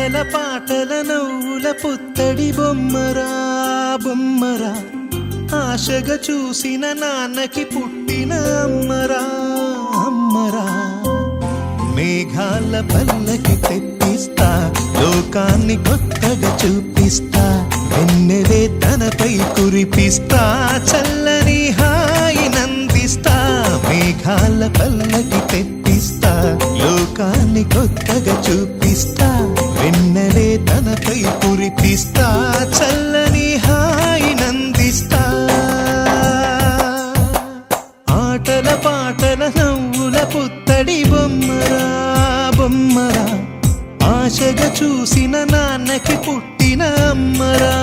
ఆటల పాటల నవ్వుల పుత్తడి బొమ్మరా బొమ్మరా ఆశగా చూసిన నాన్నకి పుట్టిన అమ్మరా అమ్మరా మేఘాల పల్లకి తెప్పిస్తా లోకాన్ని కొత్తగా చూపిస్తా వెన్నెలే తనపై కురిపిస్తా చల్లని హాయి నందిస్తా మేఘాల పల్లకి తెప్పిస్తా లోకాన్ని కొత్తగా చూపిస్తా వెన్నెలే తనపై కురిపిస్తా చల్లని హాయి నందిస్తా ఆటల పాటల నవ్వుల పుత్తడి బొమ్మరా బొమ్మరా ఆశగా చూసిన నాన్నకి పుట్టిన అమ్మరా